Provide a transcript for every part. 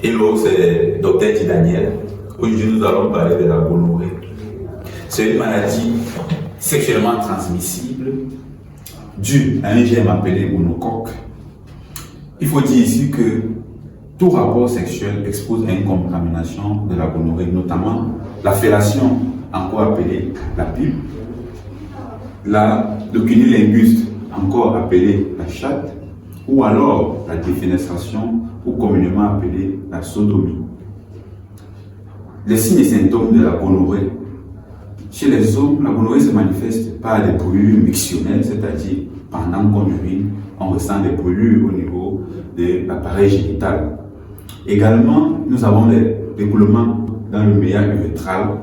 Hello, c'est Dr T. Daniel. Aujourd'hui, nous allons parler de la gonorrhée. C'est une maladie sexuellement transmissible due à un germe appelé gonocoque. Il faut dire ici que tout rapport sexuel expose à une contamination de la gonorrhée, notamment la fellation, encore appelée la pipe, le cunilingus, encore appelé la chatte, ou alors la défenestration, ou communément appelée la sodomie. Les signes et symptômes de la gonorrhée. Chez les hommes, la gonorrhée se manifeste par des brûlures mictionnelles, c'est-à-dire pendant qu'on urine, on ressent des brûlures au niveau de l'appareil génital. Également, nous avons des écoulements dans le méa urétral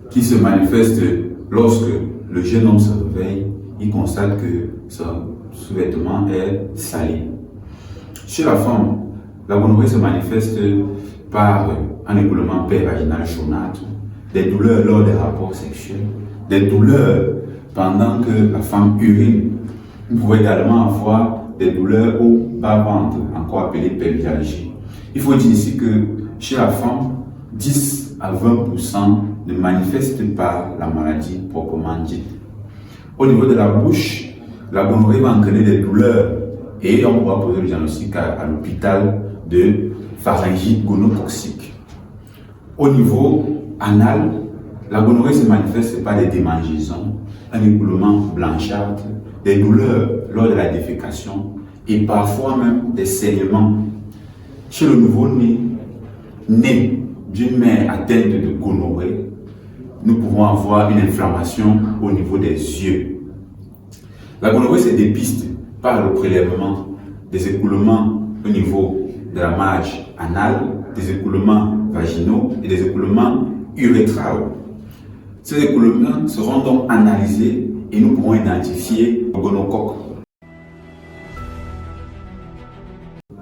qui se manifestent lorsque le jeune homme se réveille, il constate que son sous-vêtement est salé. Chez la femme, la gonorrhée se manifeste par un écoulement périvaginal jaunâtre, des douleurs lors des rapports sexuels, des douleurs pendant que la femme urine. Vous pouvez également avoir des douleurs au bas-ventre, encore appelées pelvialgie. Il faut dire ici que chez la femme, 10 à 20% ne manifestent pas la maladie proprement dite. Au niveau de la bouche, la gonorrhée va entraîner des douleurs et on pourra poser le diagnostic à l'hôpital de pharyngite gonotoxique. Au niveau anal, la gonorrhée se manifeste par des démangeaisons, un écoulement blanchâtre, des douleurs lors de la défécation et parfois même des saignements. Chez le nouveau-né, né d'une mère atteinte de gonorrhée, nous pouvons avoir une inflammation au niveau des yeux. La gonorrhée se dépiste par le prélèvement des écoulements au niveau de la marge anale, des écoulements vaginaux et des écoulements urétraux. Ces écoulements seront donc analysés et nous pourrons identifier le gonocoque.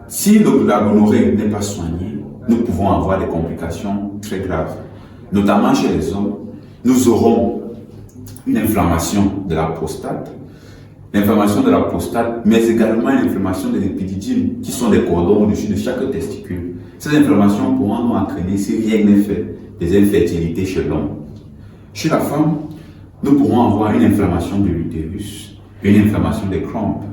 Si la gonorrhée n'est pas soignée, nous pouvons avoir des complications très graves. Notamment chez les hommes, nous aurons une inflammation de la prostate, mais également une inflammation des épididymes, qui sont des cordons au-dessus de chaque testicule. Ces inflammations pourront nous entraîner, si rien n'est fait, des infertilités chez l'homme. Chez la femme, nous pourrons avoir une inflammation de l'utérus, une inflammation des crampes.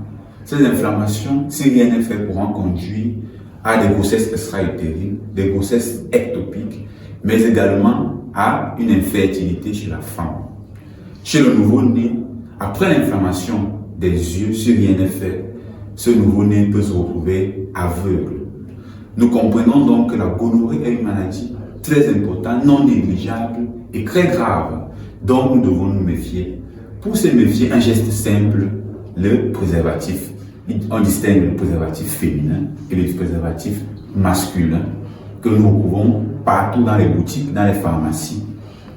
Ces inflammations, si rien n'est fait, pourront conduire à des grossesses extra-utérines, des grossesses ectopiques, mais également à une infertilité chez la femme. Chez le nouveau-né, après l'inflammation des yeux, si rien n'est fait, ce nouveau-né peut se retrouver aveugle. Nous comprenons donc que la gonorrhée est une maladie très importante, non négligeable et très grave, dont nous devons nous méfier. Pour se méfier, un geste simple, le préservatif. On distingue le préservatif féminin et le préservatif masculin que nous retrouvons partout dans les boutiques, dans les pharmacies.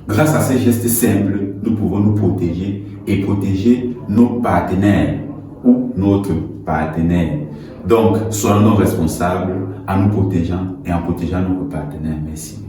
Grâce à ces gestes simples, nous pouvons nous protéger et protéger nos partenaires ou notre partenaire. Donc, soyons responsables en nous protégeant et en protégeant notre partenaire. Merci.